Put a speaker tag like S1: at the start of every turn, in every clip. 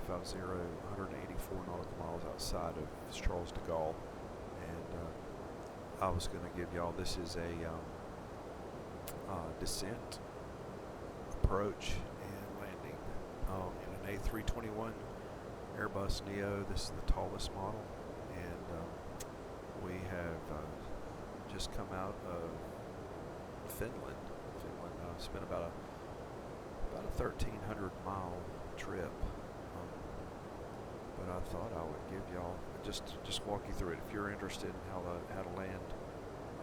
S1: 350, 184 nautical miles outside of Charles de Gaulle, and I was going to give y'all, this is a descent, approach, and landing in an A321 Airbus Neo. This is the Toliss model, and we have just come out of Finland. Spent about a 1,300 mile trip, but I thought I would give y'all just walk you through it if you're interested in how to land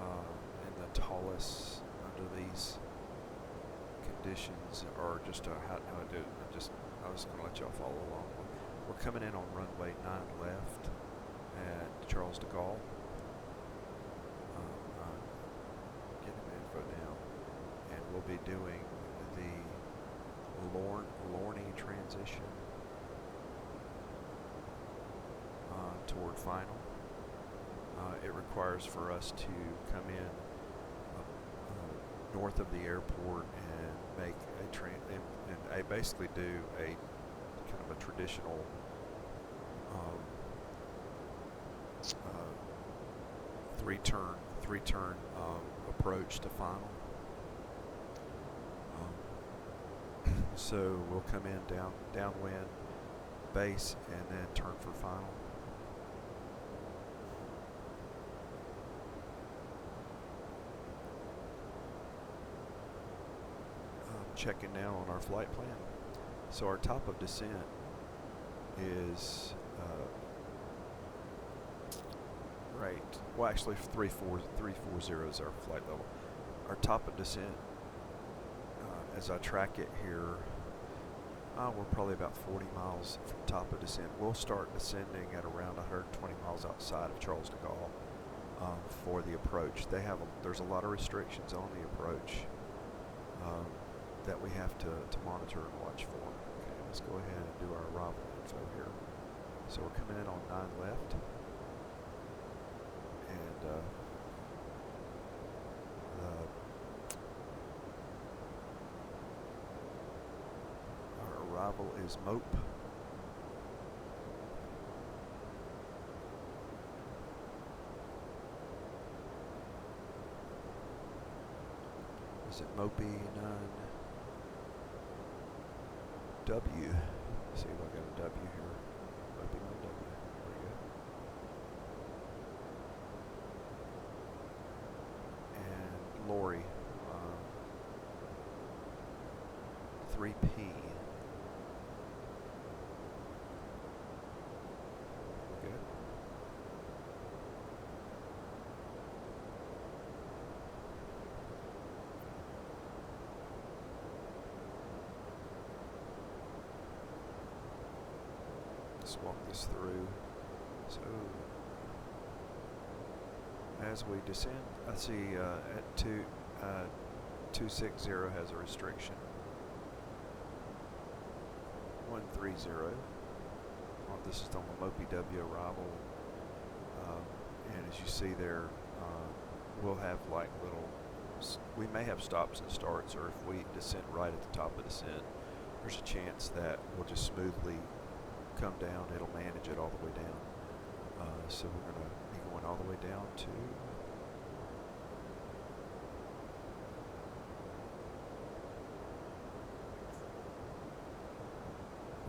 S1: in the Toliss under these conditions, or just how to do it. I was going to let y'all follow along. We're coming in on runway 9 left at Charles de Gaulle. Getting the info now, and we'll be doing the Lorne transition toward final. It requires for us to come in north of the airport and make a and I basically do a kind of a traditional three-turn approach to final. So we'll come in downwind, base, and then turn for final. Checking now on our flight plan. So our top of descent is right. Well, actually, 340 is our flight level. Our top of descent, as I track it here, we're probably about 40 miles from top of descent. We'll start descending at around 120 miles outside of Charles de Gaulle for the approach. There's a lot of restrictions on the approach that we have to monitor and watch for. Okay, let's go ahead and do our arrival info here. So we're coming in on 9 left, and our arrival is Mope. Is it Mopey 9? W. See if I got a W here. Might be no W. There we go. And Lori, 3P. Good. Let's walk this through. So as we descend, I see at 260 has a restriction. 130. This is on the Mopey W arrival, and as you see there, we'll have like we may have stops and starts, or if we descend right at the top of descent, there's a chance that we'll just smoothly come down. It'll manage it all the way down. So we're going to be going all the way down to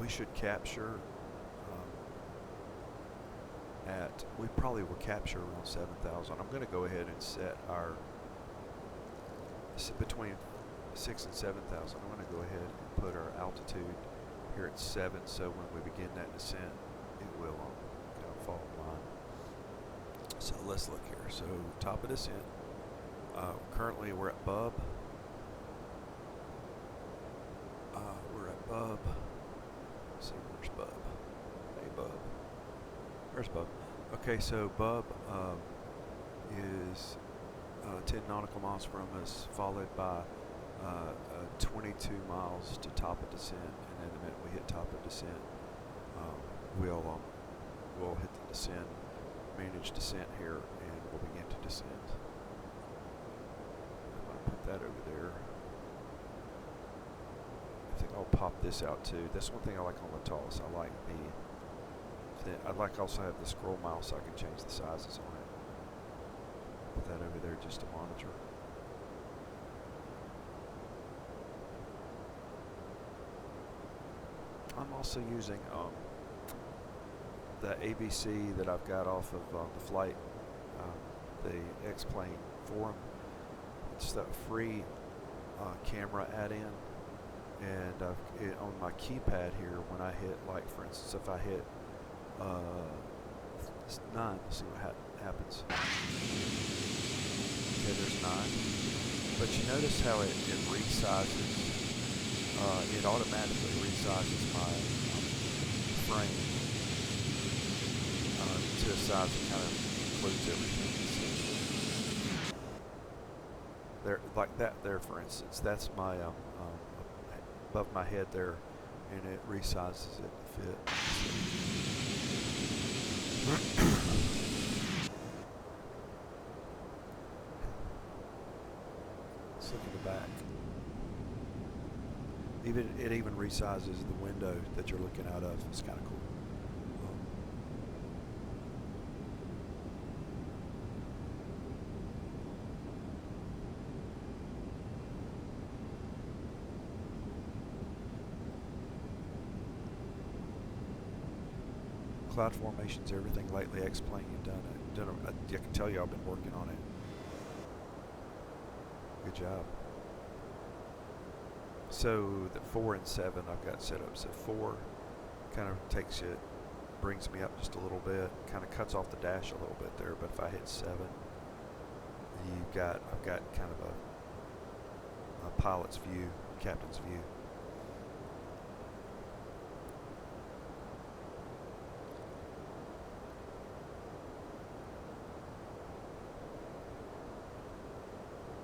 S1: we should capture we probably will capture around 7,000. I'm going to go ahead and set our between 6,000 and 7,000. I'm going to go ahead and put our altitude here at 7, so when we begin that descent, it will fall in line. So let's look here. So top of descent. Currently we're at Bub. We're at Bub. Let's see, where's Bub? Hey Bub. Where's Bub? Okay, so Bub is 10 nautical miles from us, followed by 22 miles to top of descent, and then the minute we hit top of descent, we'll hit the descent, manage descent here, and we'll begin to descend. I'm going to put that over there. I think I'll pop this out too. That's one thing I like on the Toliss. I like I'd like also have the scroll mouse so I can change the sizes on it. Put that over there just to monitor. I'm also using the ABC that I've got off of the flight, the Xplane forum. It's that free camera add-in, and on my keypad here, when I hit, like for instance, if I hit 9, let's see what happens. Okay, there's 9. But you notice how it resizes. It automatically resizes my frame to a size that kind of includes everything. There, like that there, for instance, that's my above my head there, and it resizes it to fit. Let's look at the back. It even resizes the window that you're looking out of. It's kind of cool. Cloud formations, everything lately. Xplane, I can tell you I've been working on it. Good job. So the 4 and 7 I've got set up. So 4 kind of brings me up just a little bit, kind of cuts off the dash a little bit there. But if I hit 7, I've got kind of a pilot's view, captain's view.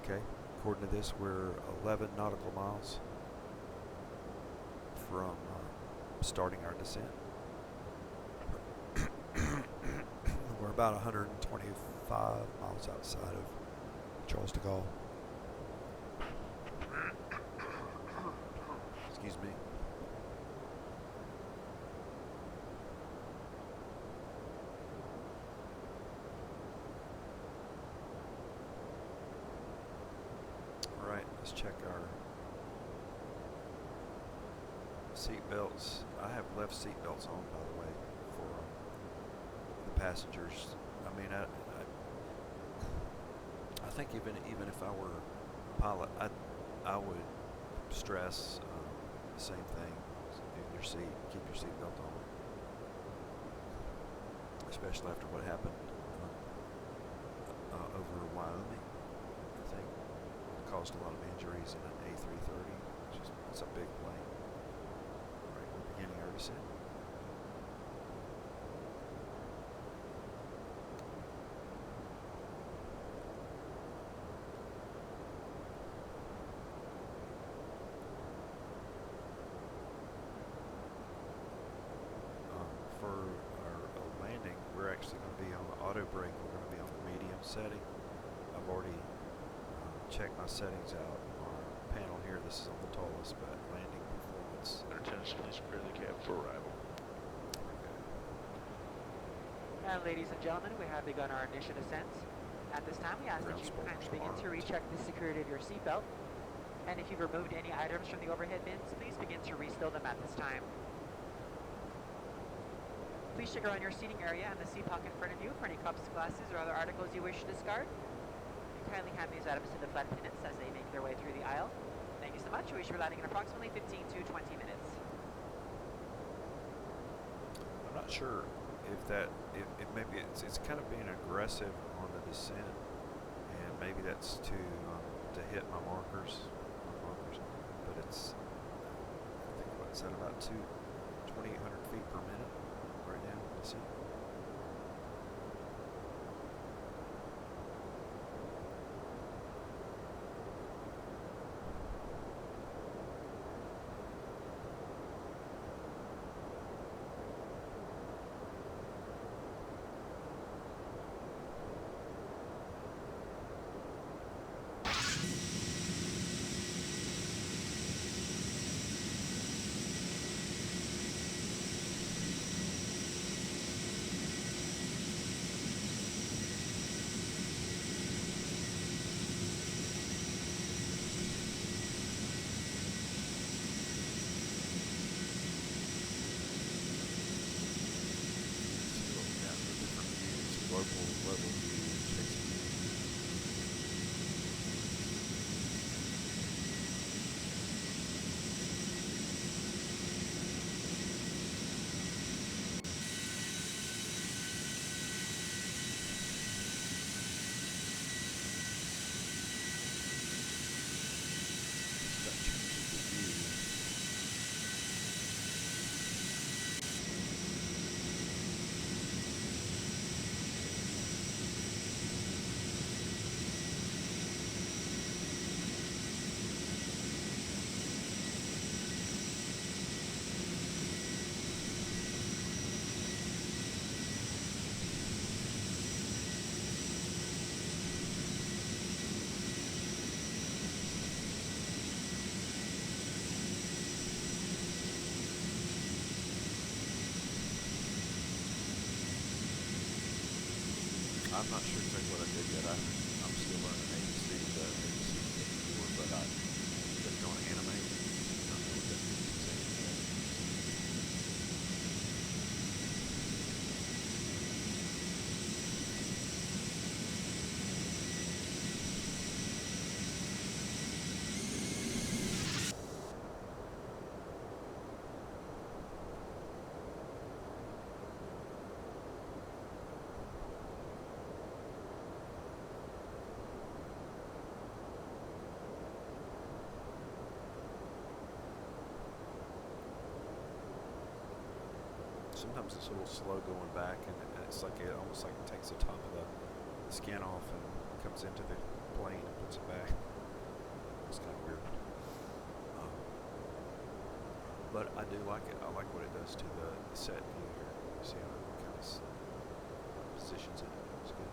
S1: Okay, according to this, we're 11 nautical miles from starting our descent. We're about 125 miles outside of Charles de Gaulle. Excuse me. All right, let's check our seat belts. I have left seat belts on, by the way, for the passengers. I mean, I think even if I were a pilot, I would stress the same thing in your seat. Keep your seat belt on, especially after what happened over Wyoming. I think it caused a lot of injuries in an A330. It's a big plane. Beginning our descent. For our landing, we're actually going to be on the auto brake. We're going to be on the medium setting. I've already checked my settings out on our panel here. This is on the Toliss, but landing performance.
S2: Please prepare the cab for arrival.
S3: And ladies and gentlemen, we have begun our initial descent. At this time, we ask that you kindly begin to recheck the security of your seatbelt. And if you've removed any items from the overhead bins, please begin to restow them at this time. Please check around your seating area and the seat pocket in front of you for any cups, glasses, or other articles you wish to discard. And kindly hand these items to the flight attendants as they make their way through the aisle. Thank you so much. We should be landing in approximately 15 to 20 minutes.
S1: I'm not sure if maybe it's kind of being aggressive on the descent, and maybe that's to hit my markers, but it's I think what's at about 2,800 feet per minute right now. Let's see. I'm not sure exactly what I did yet. I'm still learning ABC, the ABC keyboard, but I clicked on animate. I don't know what that means exactly. Sometimes it's a little slow going back, and it's like it almost like takes the top of the skin off and comes into the plane and puts it back. It's kind of weird. Um, but I do like it. I like what it does to the set view here. You see how it kind of positions it. It's good.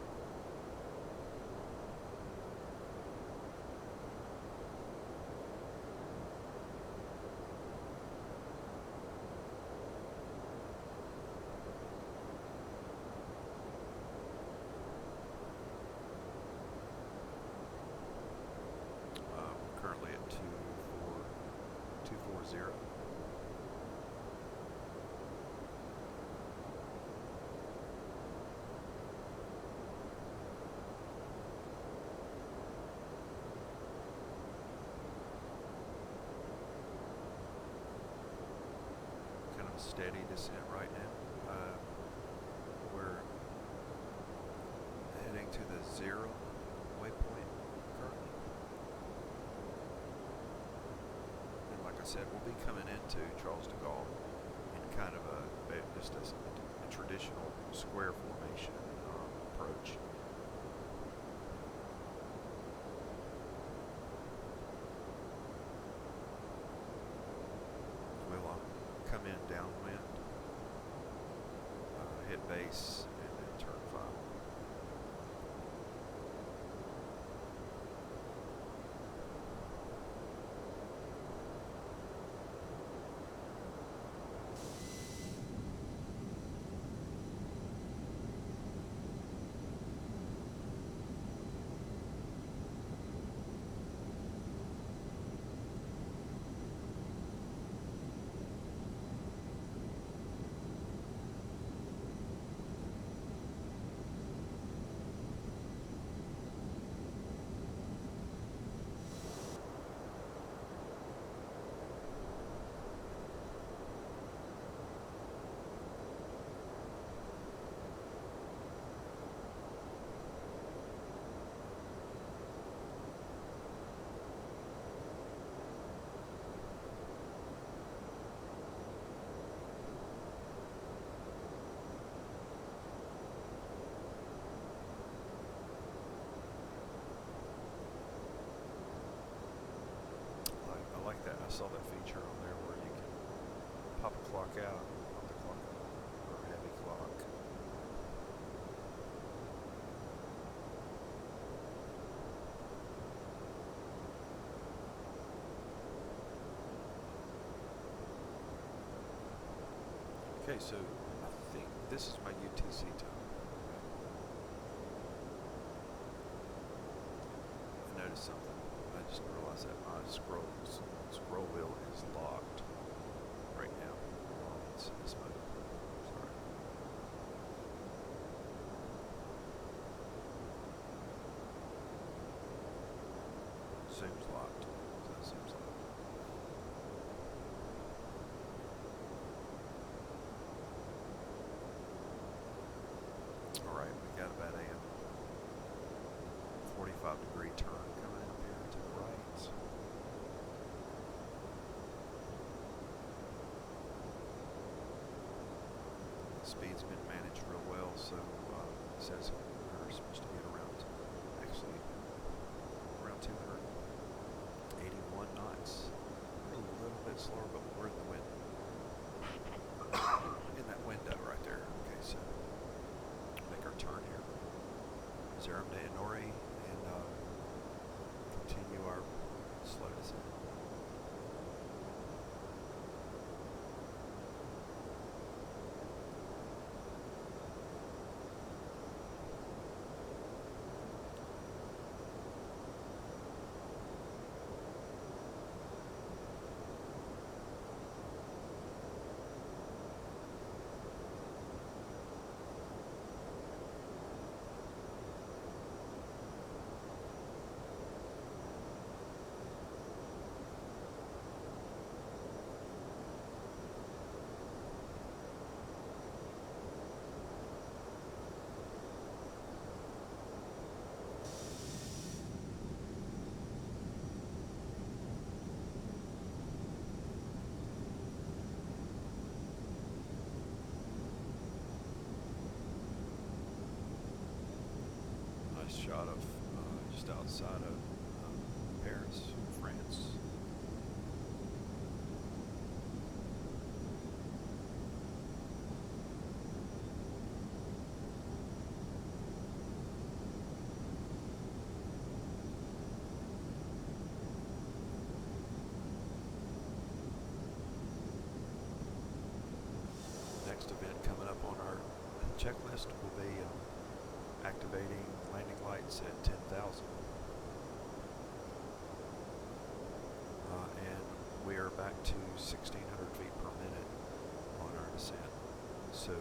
S1: Currently at 240. Kind of a steady descent right now. We're heading to the 0 waypoint currently. And like I said, we'll be coming into Charles de Gaulle in kind of just a traditional square formation approach. We'll come in downwind, hit base, and then turn final. I like that. I saw that feature on there where you can pop a clock out, pop the clock on, or heavy clock. Okay, so I think this is my UTC time. I noticed something. I just realized that my scroll wheel is locked right now while it's in this mode. Sorry. Zoom's locked. So that zoom's locked. Alright, we got about a 45-degree turn coming up here to the right. The speed's been managed real well, so it says we're supposed to be at actually around 281 knots. We're a little bit slower, but we're in the wind. In that window right there. Okay, so make our turn here. Zerum de Nori, and continue our slow descent. shot of just outside of Paris, France. Next event coming up on our checklist will be activating landing lights at 10,000. And we are back to 1,600 feet per minute on our descent. So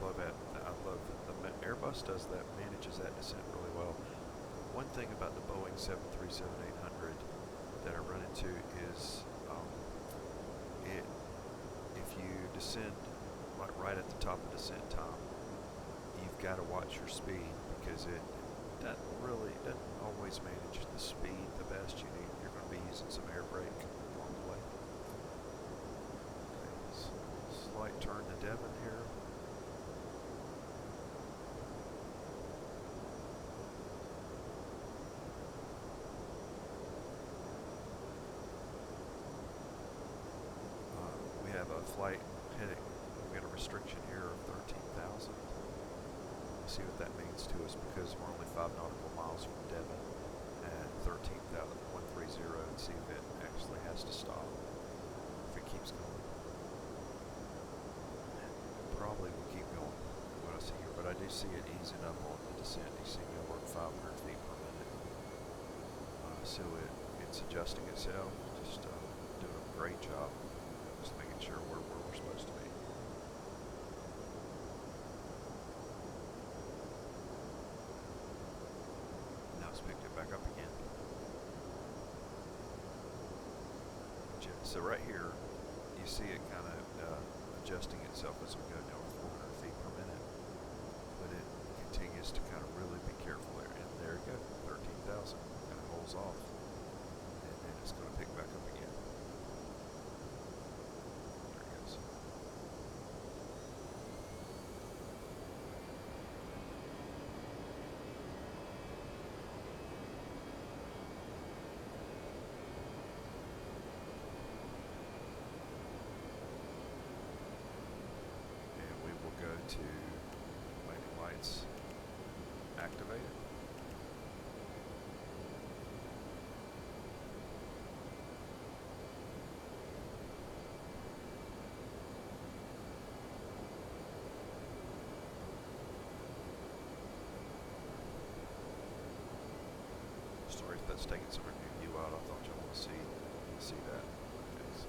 S1: love it. I love the Airbus does that, manages that descent really well. One thing about the Boeing 737-800 that I run into is if you descend like right at the top of descent time, you've got to watch your speed because it doesn't always manage the speed the best you need. You're going to be using some air brake along the way. Okay, slight turn to Devon here. We have a flight heading. We got a restriction here of 13,000. See what that means to us because we're only 5 nautical miles from Devon at 13,130 and see if it actually has to stop. If it keeps going. Probably will keep going, what I see here, but I do see it easing up on the descent. You see me over 500 feet per minute. So it's adjusting itself, just doing a great job, just making sure we're where we're supposed to be. Picked it back up again. So right here, you see it kind of adjusting itself as we go down 400 feet per minute, but it continues to kind of really be careful there. And there you go, 13,000, kind of holds off, and then it's going to pick back up again. There it goes. To landing lights activated. Sorry if that's taking some of your view out. I thought y'all want to see that. Okay, so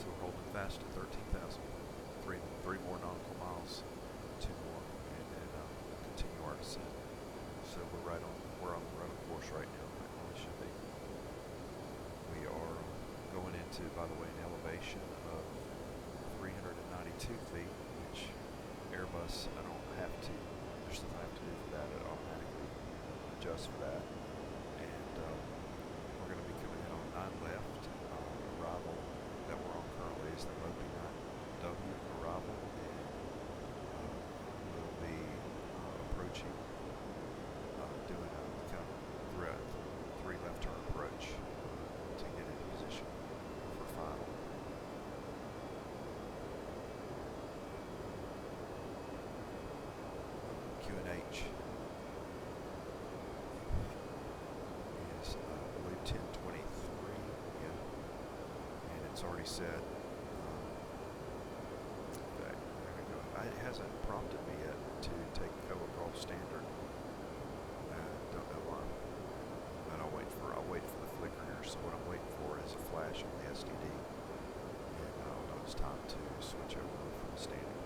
S1: we're holding fast at 13,000. Three more nautical miles, 2 more, and then continue our descent. So we're on the running course right now. Like we should be. We are going into, by the way, an elevation of 392 feet, which Airbus, I don't have to. There's something I have to do for that. It automatically adjusts for that. And we're going to be coming in on 9 left. Arrival that we're on currently is the Moby 9W arrival, and we'll be approaching, doing a kind of 3 left turn approach to get into position for final. QNH is, I believe, 1023, yeah, and it's already said. It hasn't prompted me yet to take cover call standard. Don't know why, but I'll wait for the flicker here. So what I'm waiting for is a flash on the STD, and I'll know it's time to switch over from the standard.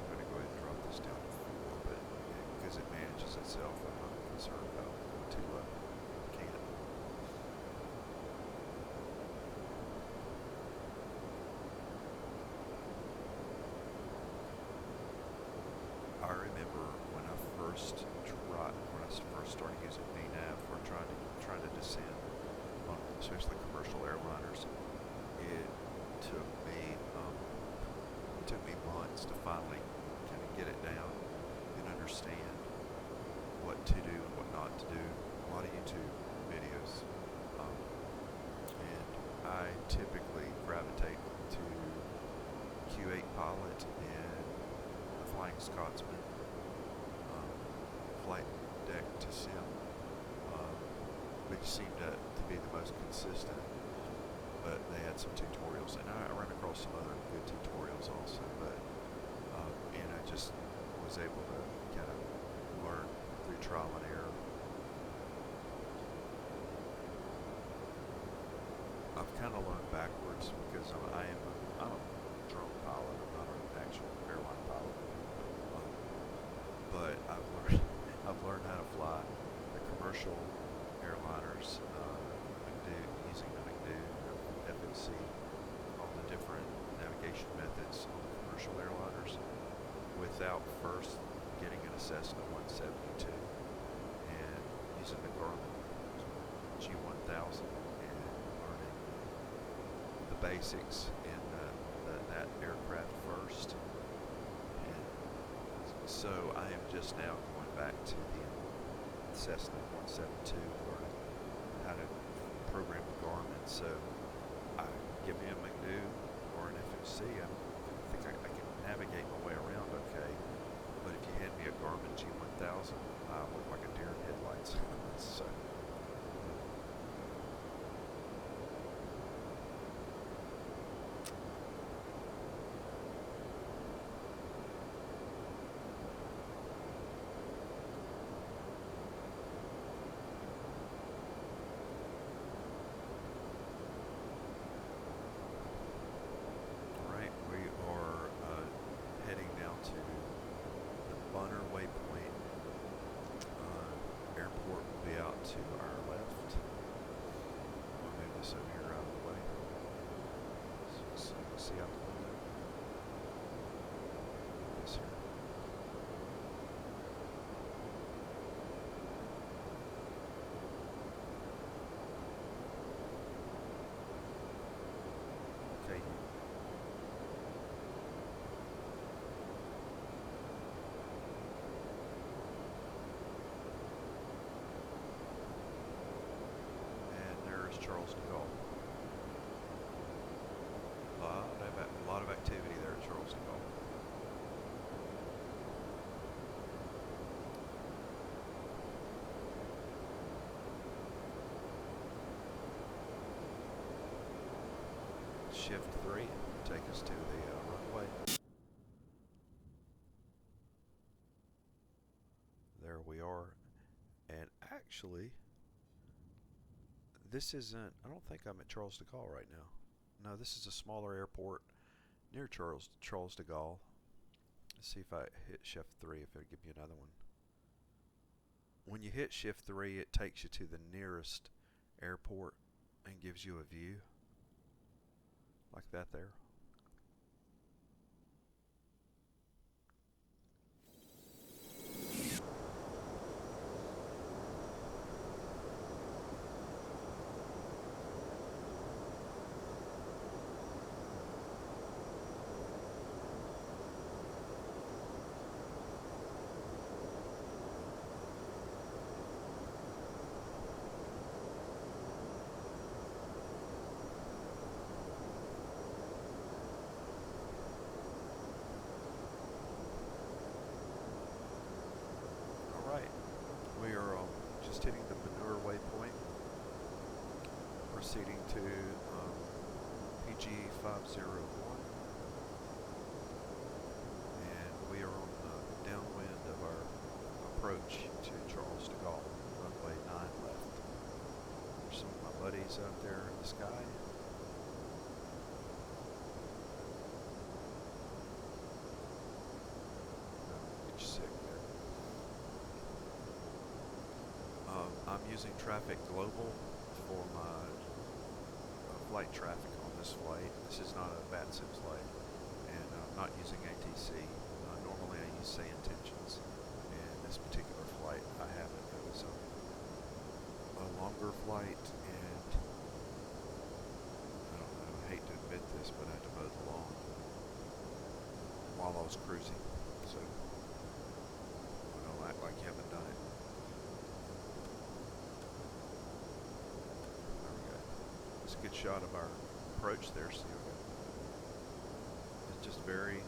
S1: I'm going to go ahead and drop this down to 4, but because it manages itself, I'm not concerned about going too low. Can't. I remember when I first especially commercial airliners, it took me months to finally kind of get it down and understand what to do and what not to do. A lot of YouTube videos, and I typically gravitate to Q8 Pilot and the Flying Scotsman, Flight Deck to Sim, which seemed to be the most consistent. But they had some tutorials, and I ran across some other good tutorials also. But and I just was able to kind of learn through trial and error. I've kind of learned backwards because I'm a drone pilot. I'm not an actual airline pilot. But I've learned how to fly the commercial airliners, using the McDo, FNC, all the different navigation methods on the commercial airliners, without first getting an Cessna 172 and using the Garmin G1000 and learning the basics in that aircraft first. And so I am just now going back to the Cessna 172, learning how to program the Garmin. So give me a McDo or an FMC, I think I can navigate my way around okay. But if you hand me a Garmin G1000, I look like a deer in headlights. So. To our left. We'll move this over here out of the way so you can see out the window. This here. Okay. Charles de Gaulle. A lot of activity there at Charles de Gaulle. Shift 3, take us to the runway. There we are, and actually, this isn't, I don't think I'm at Charles de Gaulle right now. No, this is a smaller airport near Charles de Gaulle. Let's see if I hit Shift 3, if it'll give me another one. When you hit Shift 3, it takes you to the nearest airport and gives you a view like that there. We are just hitting the manure waypoint, proceeding to PG 501, and we are on the downwind of our approach to Charles de Gaulle, runway 9 left. There's some of my buddies out there in the sky. Get you sick there. I'm using Traffic Global for my flight traffic on this flight. This is not a VATSIM flight, and I'm not using ATC. Normally I use Say Intentions, and this particular flight I haven't. It was a longer flight, and this, but I had to mow the lawn while I was cruising. So don't act like you haven't done it. There we go. It's a good shot of our approach there. See, it's just very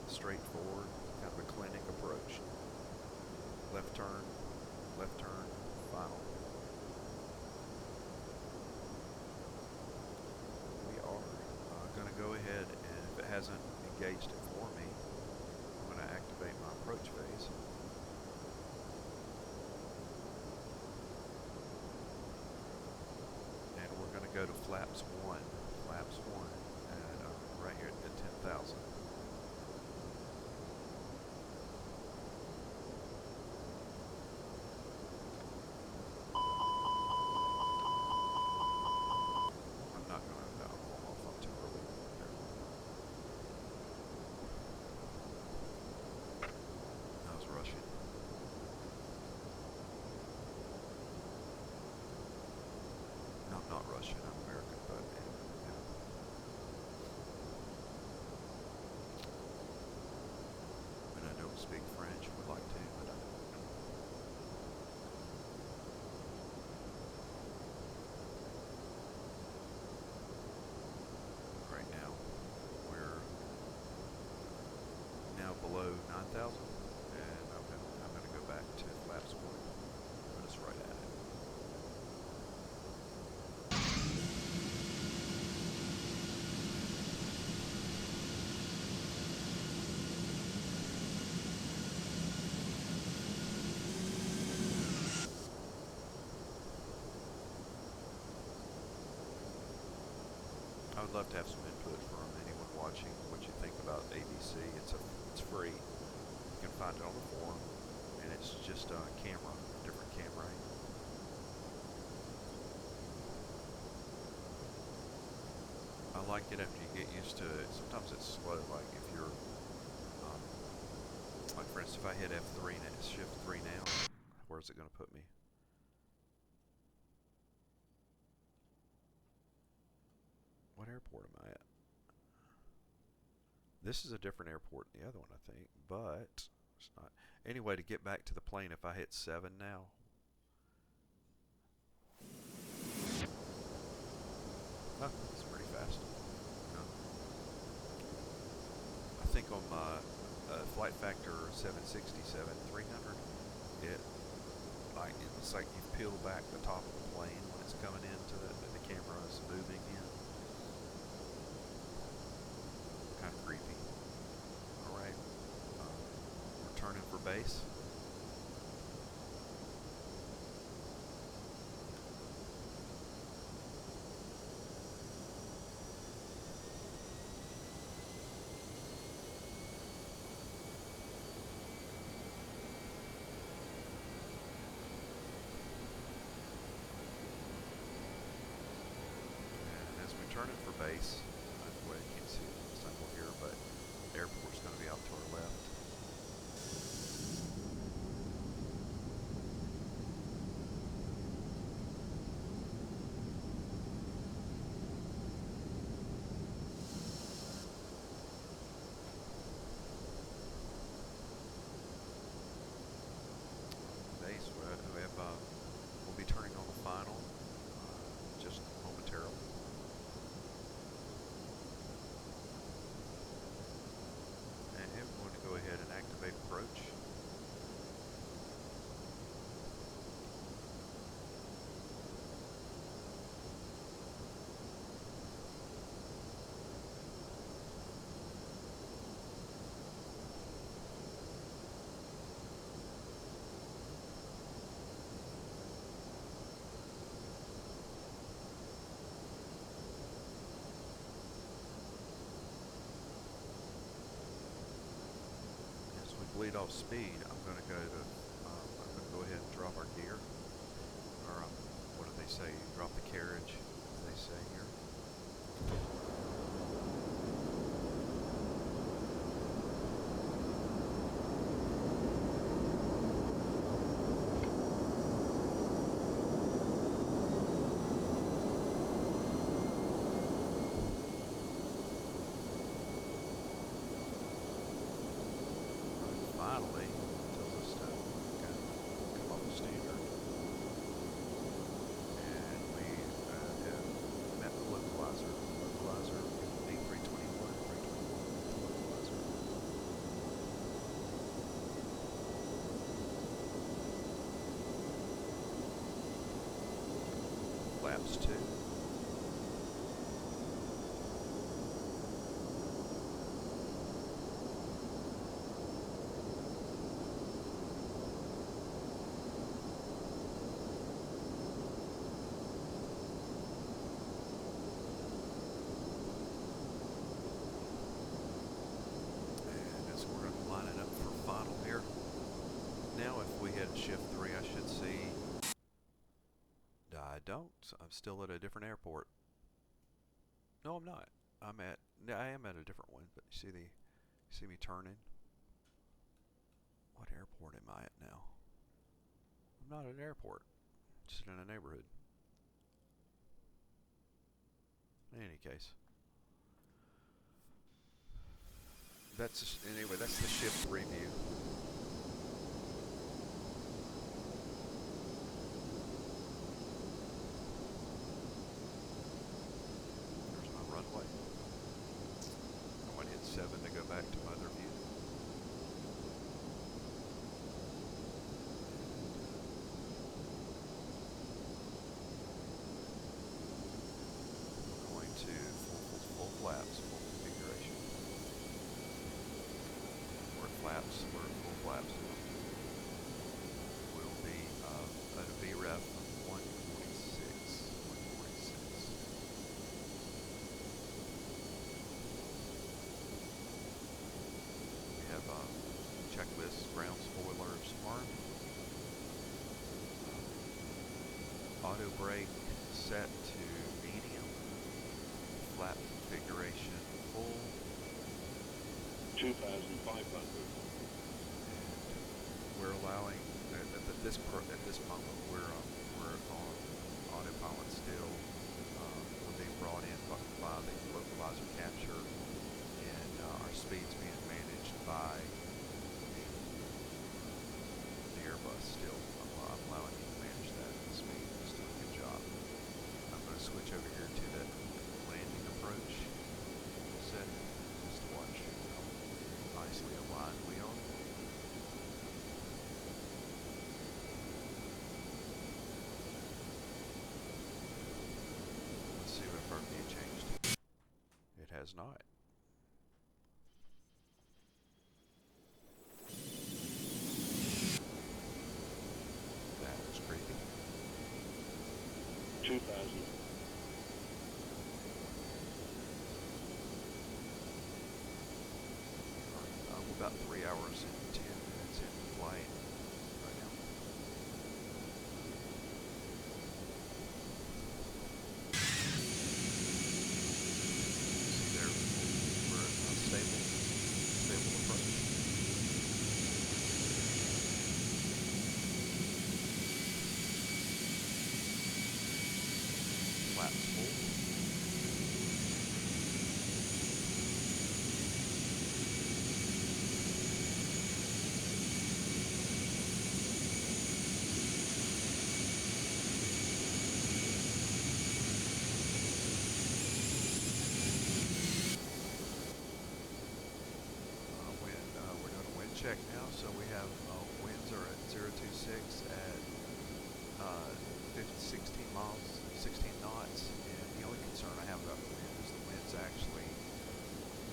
S1: straightforward, kind of a clinic approach. Left turn, final. We are going to go ahead, and if it hasn't engaged it for me, I'm going to activate my approach phase. And we're going to go to flaps 1, and right here at 10,000. Not Russian, I'm American, but yeah. And I don't speak French, would like to, but I don't. Right now, we're now below 9,000, and I'm gonna go back to flaps 1, put us right at it. I would love to have some input from anyone watching. What you think about ABC? It's free. You can find it on the forum, and it's just a camera, different camera angle. I like it after you get used to it. Sometimes it's slow. Like if you're, like for instance, if I hit F3 and it's shift 3 now, where's it going to put me? What airport am I at? This is a different airport than the other one, I think, but it's not. Anyway, to get back to the plane, if I hit 7 now, oh, it's pretty fast. I think on my flight factor 767, 300, it's like you peel back the top of the plane when it's coming into the camera is moving in. Kind of creepy. All right, we're turning for base. Turning for base. Well, you can't see the symbol here, but the airport's going to be out to our left. Base, we'll be turning on the final just momentarily. And we're going to go ahead and activate approach. Bleed off speed, I'm going to go ahead and drop our gear, or what do they say? Drop the carriage, as they say here. those two. Shift 3, I should see. I don't. I'm still at a different airport. No, I'm not. I am at a different one. But you see me turning. What airport am I at now? I'm not at an airport. Just in a neighborhood. In any case, that's the shift 3 view. Runway. I might hit 7 to go back to my other view. I'm going to full flaps, full configuration. We're flaps, we're full flaps. Will be at a VREF of 146. Checklist, ground spoilers armed. Auto brake set to medium. Flat configuration full.
S2: 2,500.
S1: We're allowing at this moment we're on autopilot still. We're being brought in by the localizer capture, and our speed's being managed by the Airbus still. I'm allowing you to manage that speed. It's doing a good job. I'm going to switch over here to that landing approach setting just to watch how nicely aligned we are. Let's see if our view changed. It has not. That was creepy.
S2: 2,000.
S1: We're about 3 hours and 10 minutes in flight right now. See there, we're at a stable approach. Flaps full. We're doing a wind check now, so we have winds are at 026 at 16 miles, 16 knots, and the only concern I have about the wind is the winds actually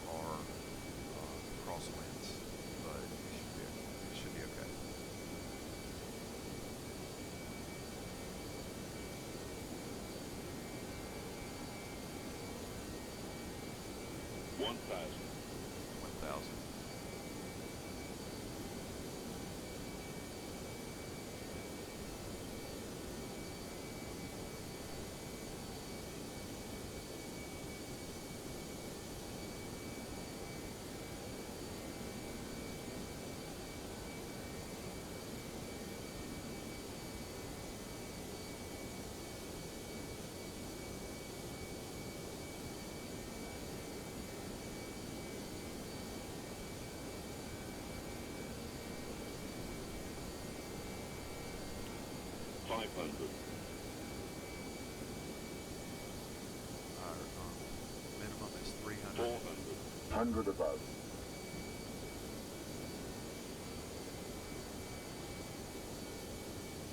S1: are crosswinds, but it should be okay.
S2: $1,000.
S1: 1,000. Our minimum is 300.
S2: 400.
S4: 100 above.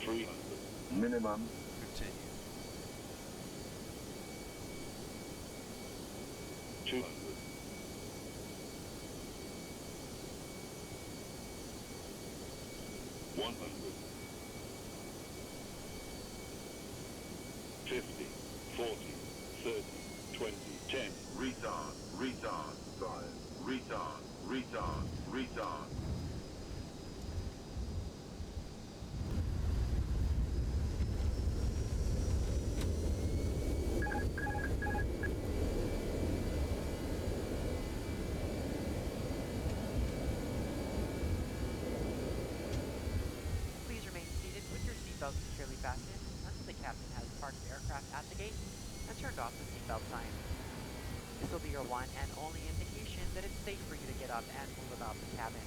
S2: 300.
S4: Minimum.
S1: Continue.
S4: 200, 100, 50, 40, 30, 20, 10, retard, retard, 5, retard, retard, retard.
S3: Please remain seated with your seatbelt securely fastened until the captain has parked the aircraft at the gate and turned off the seatbelt sign. This will be your one and only indication that it's safe for you to get up and move about the cabin.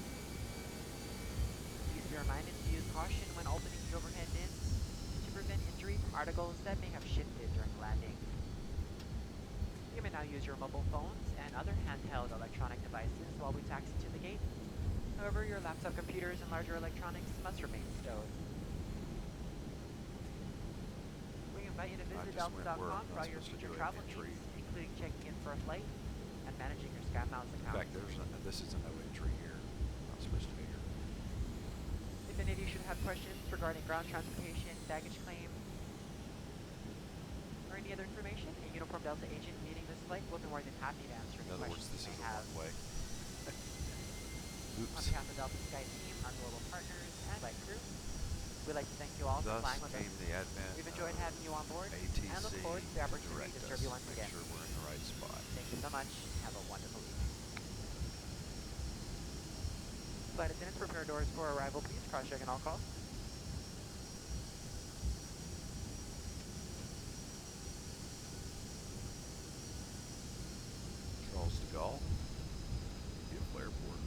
S3: Please be reminded to use caution when opening the overhead bins to prevent injury from articles that may have shifted during landing. You may now use your mobile phones and other handheld electronic devices while we taxi to the gate. However, your laptop computers and larger electronics must remain stowed. We invite you to visit
S1: just went where
S3: delta.com
S1: I'm
S3: for all
S1: not
S3: your
S1: supposed to
S3: future
S1: do
S3: travel
S1: entry.
S3: needs, including checking in for a flight and managing your SkyMiles
S1: In
S3: account.
S1: fact, this is a no entry here. Not supposed to be here.
S3: If any of you should have questions regarding ground transportation, baggage claim, or any other information, a Uniform Delta agent leading this flight will be more than happy to answer
S1: In
S3: any
S1: other words,
S3: questions
S1: this
S3: you
S1: is
S3: may
S1: a
S3: have.
S1: one-way.
S3: On
S1: Oops.
S3: behalf of Delta Sky team, our global partners, and flight crew, we'd like to thank you all for
S1: Thus
S3: flying with us.
S1: came the advent
S3: We've enjoyed
S1: of
S3: having you on board
S1: ATC
S3: and look forward to the
S1: to
S3: opportunity
S1: direct
S3: to serve
S1: us,
S3: you once
S1: make
S3: again.
S1: sure we're in the right spot.
S3: Thank you so much. Have a wonderful evening. Flight attendants, prepare doors for arrival, please. Cross-checking all calls.
S1: Charles de Gaulle, beautiful airport.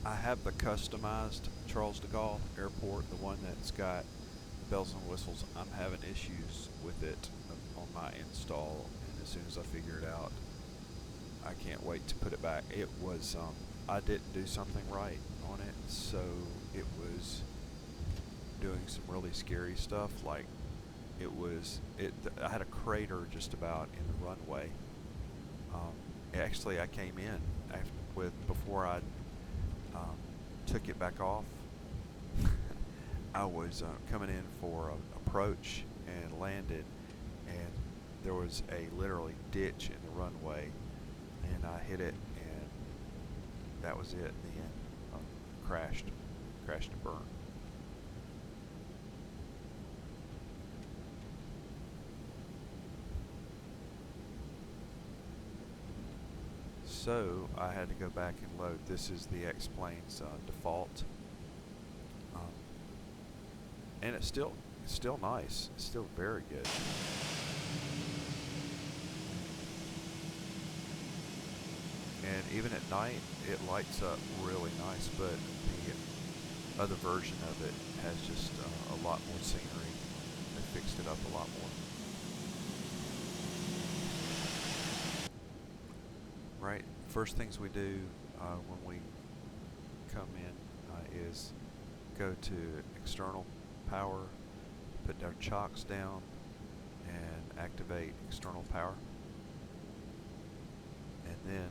S1: I have the customized Charles de Gaulle airport, the one that's got bells and whistles. I'm having issues with it on my install, and as soon as I figure it out, I can't wait to put it back. It was I didn't do something right on it, so it was doing some really scary stuff. Like I had a crater just about in the runway. Actually, I came in before I took it back off. I was coming in for an approach and landed, and there was a literally ditch in the runway, and I hit it, and that was it. In the end, crashed and burned. So I had to go back and load. This is the Xplane's default, and it's still nice. It's still very good. And even at night, it lights up really nice. But the other version of it has just a lot more scenery. They fixed it up a lot more. Right. First things we do when we come in is go to external power, put our chocks down, and activate external power, and then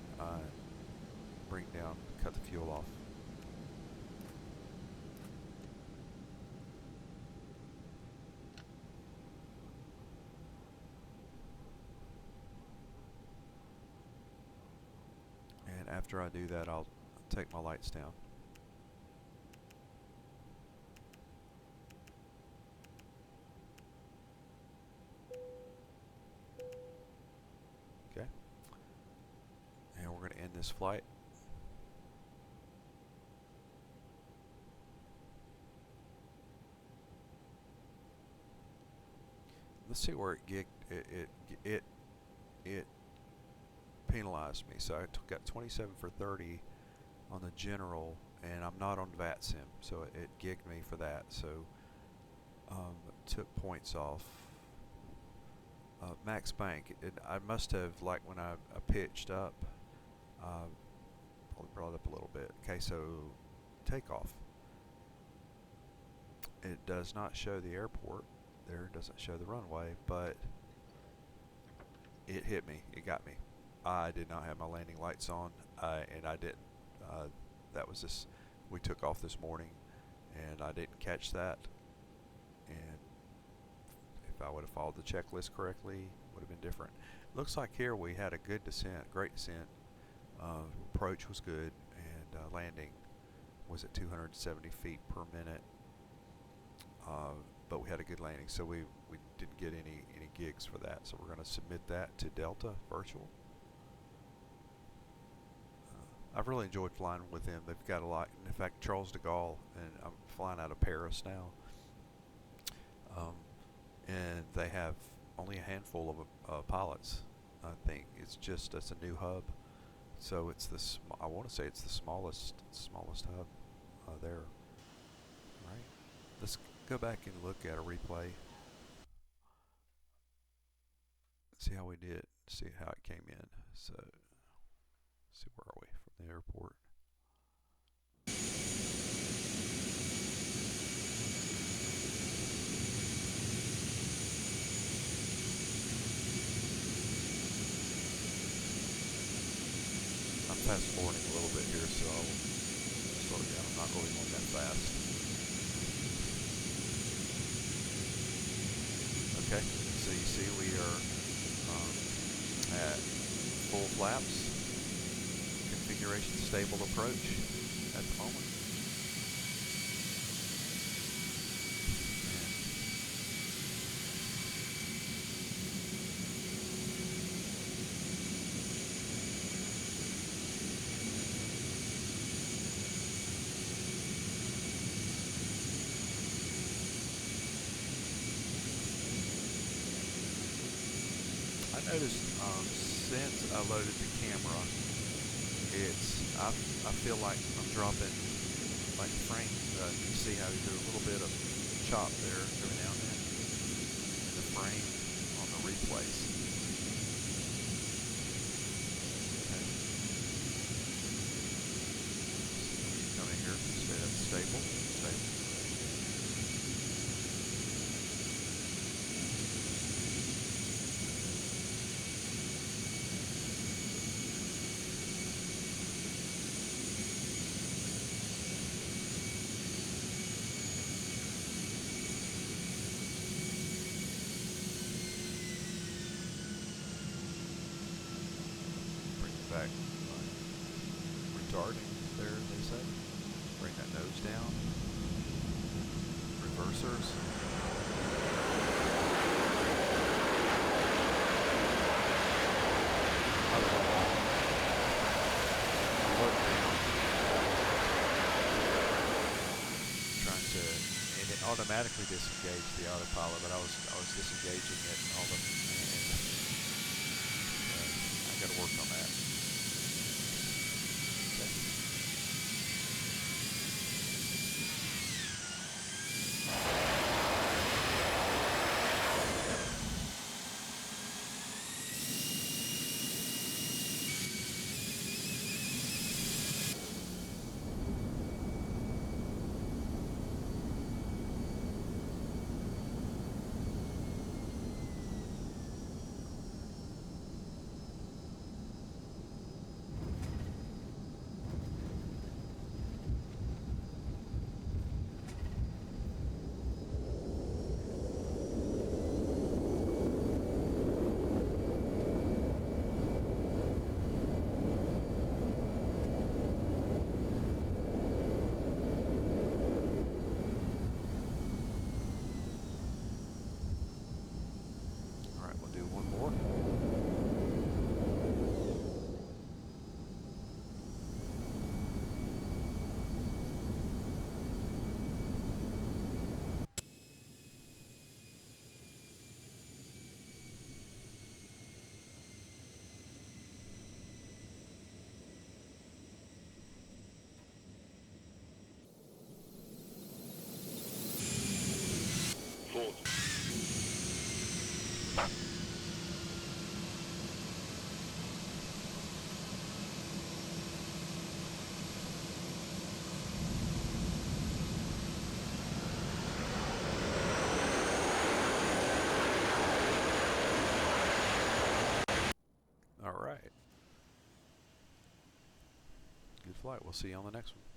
S1: cut the fuel off. And after I do that, I'll take my lights down. Okay. And we're going to end this flight. Let's see where it penalized me. So I got 27 for 30 on the general, and I'm not on VATSIM, so it gigged me for that. So took points off. Max bank. I must have, like when I pitched up, probably brought it up a little bit. Okay, so takeoff. It does not show the airport. There doesn't show the runway, but it hit me. It got me. I did not have my landing lights on, and I didn't. That was this. We took off this morning, and I didn't catch that. And if I would have followed the checklist correctly, it would have been different. Looks like here we had a good descent, great descent. Approach was good, and landing was at 270 feet per minute. But we had a good landing, so we didn't get any gigs for that. So we're going to submit that to Delta Virtual. I've really enjoyed flying with them. They've got a lot. In fact, Charles de Gaulle, and I'm flying out of Paris now. And they have only a handful of pilots. I think it's a new hub. So it's I want to say it's the smallest hub there. Right. Let's go back and look at a replay. See how we did. See how it came in. So, see, where are we from the airport? I'm fast forwarding a little bit here, so I'll slow down. I'm not really going that fast. Okay, so you see we are at full flaps, configuration stable approach at the moment. I noticed since I loaded the camera, I feel like I'm dropping like frames. You see how there's a little bit of chop there every now and then in the frame on the replays. Okay. Come in here, stay up stable. Back retarding there, they say. Bring that nose down. Reversers. Look down. Trying to, and it automatically disengaged the autopilot, but I was disengaging it and all the, and I got to work on that. All right. Good flight. We'll see you on the next one.